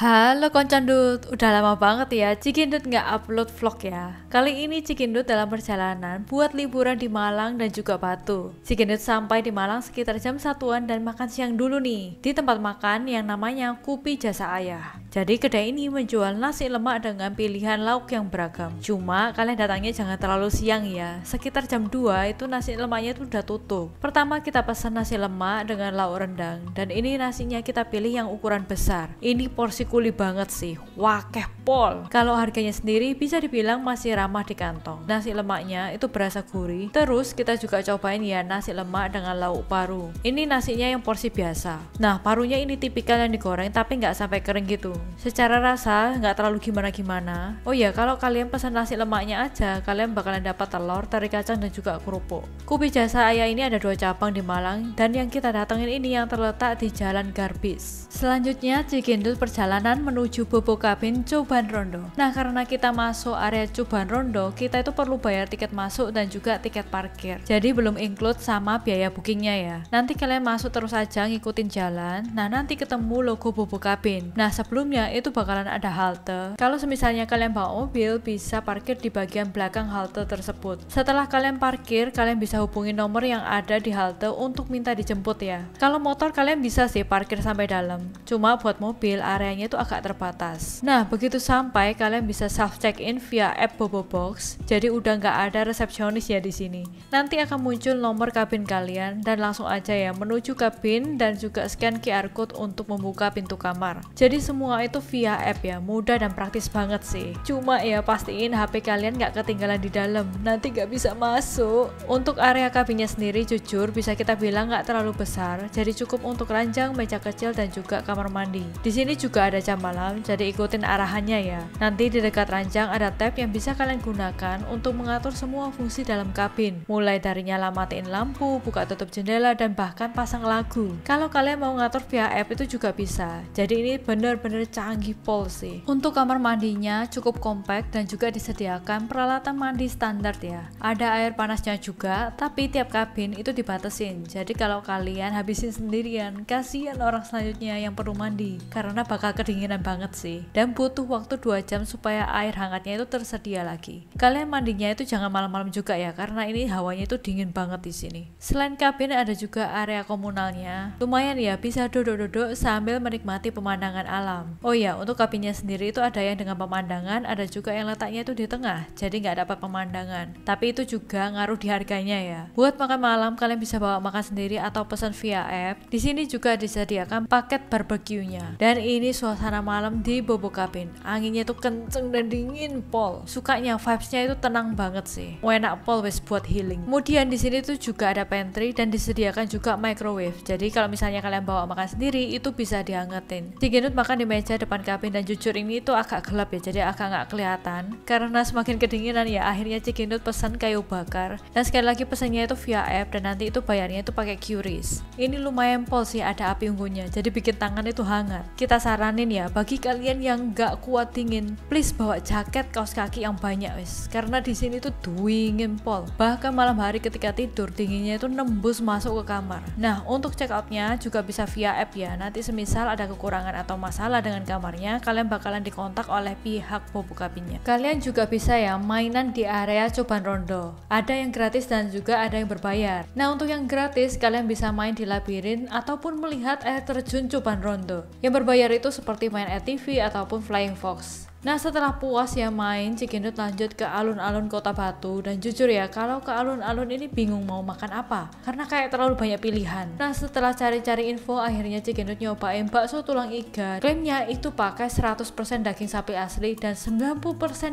Halo Koncandut, udah lama banget ya Cikindut nggak upload vlog ya. Kali ini Cikindut dalam perjalanan buat liburan di Malang dan juga Batu. Cikindut sampai di Malang sekitar jam 1-an dan makan siang dulu nih di tempat makan yang namanya Kupi Jasa Ayah. Jadi kedai ini menjual nasi lemak dengan pilihan lauk yang beragam. Cuma kalian datangnya jangan terlalu siang ya. Sekitar jam 2 itu nasi lemaknya itu udah tutup. Pertama kita pesan nasi lemak dengan lauk rendang dan ini nasinya kita pilih yang ukuran besar. Ini porsi kuli banget sih, wakeh pol. Kalau harganya sendiri bisa dibilang masih ramah di kantong. Nasi lemaknya itu berasa gurih. Terus kita juga cobain ya nasi lemak dengan lauk paru. Ini nasinya yang porsi biasa. Nah parunya ini tipikal yang digoreng tapi nggak sampai kering gitu. Secara rasa nggak terlalu gimana-gimana. Oh ya kalau kalian pesan nasi lemaknya aja, kalian bakalan dapat telur, teri kacang dan juga kerupuk. Kupi Jasa Ayah ini ada 2 cabang di Malang dan yang kita datengin ini yang terletak di Jalan Garbis. Selanjutnya Cikindut perjalanan menuju Bobo Kabin Coban Rondo. Nah karena kita masuk area Coban Rondo, kita itu perlu bayar tiket masuk dan juga tiket parkir. Jadi belum include sama biaya bookingnya ya. Nanti kalian masuk terus aja ngikutin jalan. Nah nanti ketemu logo Bobo Kabin. Nah sebelumnya itu bakalan ada halte. Kalau misalnya kalian bawa mobil, bisa parkir di bagian belakang halte tersebut. Setelah kalian parkir, kalian bisa hubungi nomor yang ada di halte untuk minta dijemput ya. Kalau motor kalian bisa sih parkir sampai dalam. Cuma buat mobil areanya itu agak terbatas. Nah begitu sampai kalian bisa self check in via app Bobo Box. Jadi udah nggak ada resepsionis ya di sini. Nanti akan muncul nomor kabin kalian dan langsung aja ya menuju kabin dan juga scan QR code untuk membuka pintu kamar. Jadi semua itu via app ya, mudah dan praktis banget sih. Cuma ya pastiin HP kalian nggak ketinggalan di dalam, nanti nggak bisa masuk. Untuk area kabinnya sendiri jujur bisa kita bilang nggak terlalu besar, jadi cukup untuk ranjang, meja kecil dan juga kamar mandi. Di sini juga ada jam malam, jadi ikutin arahannya ya. Nanti di dekat ranjang ada tab yang bisa kalian gunakan untuk mengatur semua fungsi dalam kabin, mulai dari nyala matiin lampu, buka tutup jendela dan bahkan pasang lagu. Kalau kalian mau ngatur via app itu juga bisa. Jadi ini bener-bener canggih pol sih. Untuk kamar mandinya cukup kompak dan juga disediakan peralatan mandi standar ya. Ada air panasnya juga, tapi tiap kabin itu dibatasin. Jadi kalau kalian habisin sendirian, kasihan orang selanjutnya yang perlu mandi karena bakal kedinginan banget sih. Dan butuh waktu 2 jam supaya air hangatnya itu tersedia lagi. Kalian mandinya itu jangan malam-malam juga ya, karena ini hawanya itu dingin banget di sini. Selain kabin ada juga area komunalnya. Lumayan ya, bisa duduk-duduk sambil menikmati pemandangan alam. Oh ya, untuk kabinnya sendiri itu ada yang dengan pemandangan, ada juga yang letaknya itu di tengah, jadi nggak dapat pemandangan. Tapi itu juga ngaruh di harganya ya. Buat makan malam kalian bisa bawa makan sendiri atau pesan via app. Di sini juga disediakan paket barbeque-nya. Dan ini suasana malam di Bobo Kabin. Anginnya itu kenceng dan dingin pol. Sukanya vibes-nya itu tenang banget sih. Enak pol wes buat healing. Kemudian di sini tuh juga ada pantry dan disediakan juga microwave. Jadi kalau misalnya kalian bawa makan sendiri itu bisa dihangetin. Cikindut makan di meja depan kabin dan jujur ini itu agak gelap ya, jadi agak nggak kelihatan karena semakin kedinginan ya. Akhirnya Cikindut pesan kayu bakar dan sekali lagi pesannya itu via app dan nanti itu bayarnya itu pakai QRIS. Ini lumayan pol sih, ada api unggunnya jadi bikin tangan itu hangat. Kita saranin ya bagi kalian yang nggak kuat dingin, please bawa jaket kaos kaki yang banyak wes, karena di sini tuh dingin pol. Bahkan malam hari ketika tidur dinginnya itu nembus masuk ke kamar. Nah untuk check outnya juga bisa via app ya. Nanti semisal ada kekurangan atau masalah dengan kamarnya, kalian bakalan dikontak oleh pihak Bobo Kabinnya. Kalian juga bisa ya mainan di area Coban Rondo. Ada yang gratis dan juga ada yang berbayar. Nah untuk yang gratis kalian bisa main di labirin ataupun melihat air terjun Coban Rondo. Yang berbayar itu seperti main ATV ataupun Flying Fox. Nah setelah puas ya main, Cikindut lanjut ke alun-alun Kota Batu. Dan jujur ya kalau ke alun-alun ini bingung mau makan apa karena kayak terlalu banyak pilihan. Nah setelah cari-cari info akhirnya Cikindut nyobain bakso tulang iga. Klaimnya itu pakai 100% daging sapi asli dan 90%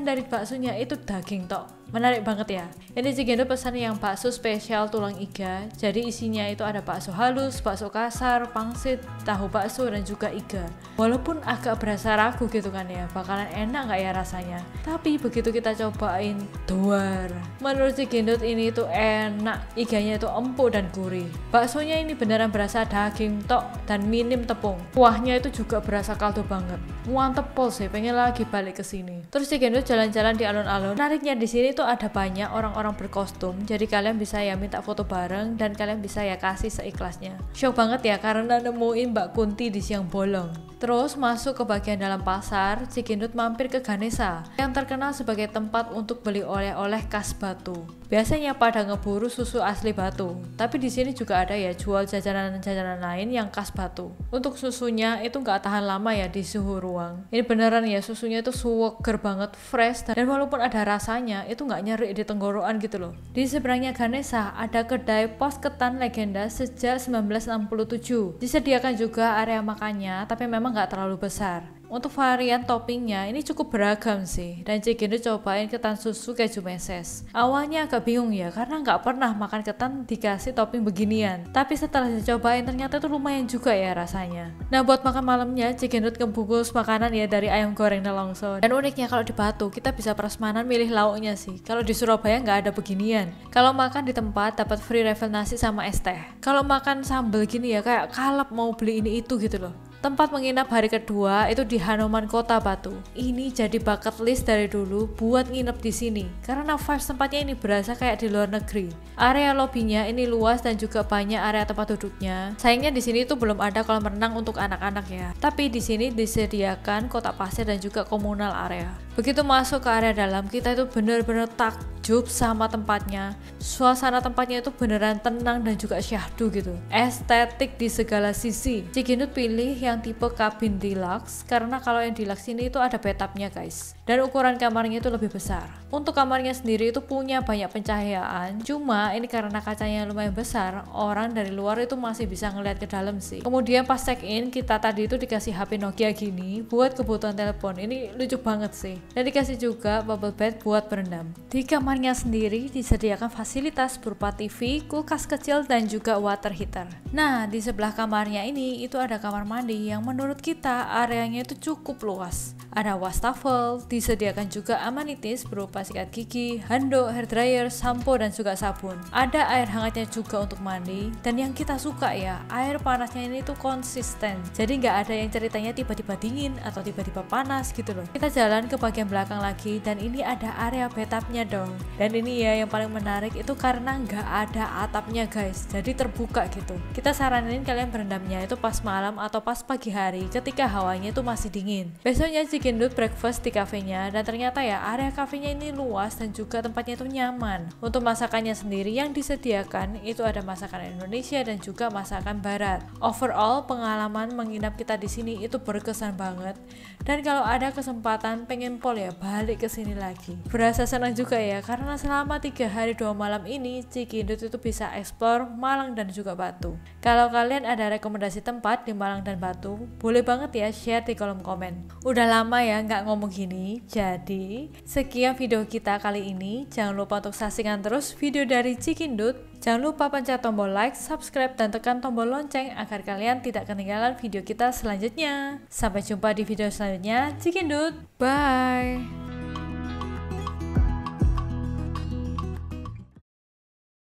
dari baksonya itu daging tok. Menarik banget ya. Ini Cikindut pesan yang bakso spesial tulang iga. Jadi isinya itu ada bakso halus, bakso kasar, pangsit, tahu bakso dan juga iga. Walaupun agak berasa ragu gitu kan ya, bakalan enak nggak ya rasanya. Tapi begitu kita cobain, duar. Menurut Cikindut ini tuh enak. Iganya itu empuk dan gurih. Baksonya ini beneran berasa daging tok dan minim tepung. Kuahnya itu juga berasa kaldu banget. Mantep pol sih, pengen lagi balik ke sini. Terus Cikindut jalan-jalan di alun-alun. Menariknya di sini itu ada banyak orang-orang berkostum, jadi kalian bisa ya minta foto bareng dan kalian bisa ya kasih seikhlasnya. Shock banget ya karena nemuin Mbak Kunti di siang bolong. Terus masuk ke bagian dalam pasar, Cikindut mampir ke Ganesha yang terkenal sebagai tempat untuk beli oleh-oleh khas Batu. Biasanya pada ngeburu susu asli Batu, tapi di sini juga ada ya jual jajanan-jajanan lain yang khas Batu. Untuk susunya itu nggak tahan lama ya di suhu ruang. Ini beneran ya, susunya itu seger banget, fresh, dan walaupun ada rasanya itu nggak nyeri di tenggorokan gitu loh. Di seberangnya Ganesha ada kedai pos ketan legenda sejak 1967. Disediakan juga area makannya, tapi memang nggak terlalu besar. Untuk varian toppingnya ini cukup beragam sih, dan Cikindut cobain ketan susu keju meses. Awalnya agak bingung ya, karena nggak pernah makan ketan dikasih topping beginian. Tapi setelah dicobain ternyata itu lumayan juga ya rasanya. Nah buat makan malamnya Cikindut ngebungkus makanan ya dari ayam goreng nelongso. Dan uniknya kalau di Batu kita bisa prasmanan milih lauknya sih. Kalau di Surabaya nggak ada beginian. Kalau makan di tempat dapat free refill nasi sama es teh. Kalau makan sambal gini ya kayak kalap mau beli ini itu gitu loh. Tempat menginap hari kedua itu di Hanoman Kota Batu. Ini jadi bucket list dari dulu buat nginep di sini karena vibes tempatnya ini berasa kayak di luar negeri. Area lobbynya ini luas dan juga banyak area tempat duduknya. Sayangnya di sini tuh belum ada kolam renang untuk anak-anak ya. Tapi di sini disediakan kotak pasir dan juga komunal area. Begitu masuk ke area dalam, kita itu bener-bener takjub sama tempatnya. Suasana tempatnya itu beneran tenang dan juga syahdu gitu. Estetik di segala sisi. Cikindut pilih yang tipe kabin deluxe karena kalau yang deluxe ini itu ada bathtubnya guys. Dan ukuran kamarnya itu lebih besar. Untuk kamarnya sendiri itu punya banyak pencahayaan. Cuma ini karena kacanya lumayan besar, orang dari luar itu masih bisa ngeliat ke dalam sih. Kemudian pas check in, kita tadi itu dikasih HP Nokia gini buat kebutuhan telepon. Ini lucu banget sih. Dan dikasih juga bubble bed buat berendam. Di kamarnya sendiri disediakan fasilitas berupa TV, kulkas kecil, dan juga water heater. Nah, di sebelah kamarnya ini itu ada kamar mandi yang menurut kita areanya itu cukup luas. Ada wastafel, disediakan juga amenities berupa sikat gigi, handuk, hair dryer, sampo, dan juga sabun. Ada air hangatnya juga untuk mandi, dan yang kita suka ya, air panasnya ini tuh konsisten. Jadi nggak ada yang ceritanya tiba-tiba dingin atau tiba-tiba panas gitu loh. Kita jalan ke bagian belakang lagi, dan ini ada area bathtubnya dong. Dan ini ya yang paling menarik itu karena nggak ada atapnya guys, jadi terbuka gitu. Kita saranin kalian berendamnya itu pas malam atau pas pagi hari ketika hawanya itu masih dingin. Besoknya Cikindut breakfast di kafenya, dan ternyata ya area kafenya ini luas dan juga tempatnya itu nyaman. Untuk masakannya sendiri yang disediakan itu ada masakan Indonesia dan juga masakan Barat. Overall pengalaman menginap kita di sini itu berkesan banget. Dan kalau ada kesempatan pengen pol ya balik ke sini lagi. Berasa senang juga ya karena selama 3 hari 2 malam ini Cikindut itu bisa explore Malang dan juga Batu. Kalau kalian ada rekomendasi tempat di Malang dan Batu, boleh banget ya share di kolom komen. Udah lama ya nggak ngomong gini, jadi sekian video kita kali ini. Jangan lupa untuk saksikan terus video dari Cikindut. Jangan lupa pencet tombol like, subscribe, dan tekan tombol lonceng agar kalian tidak ketinggalan video kita selanjutnya. Sampai jumpa di video selanjutnya, Cikindut. Bye!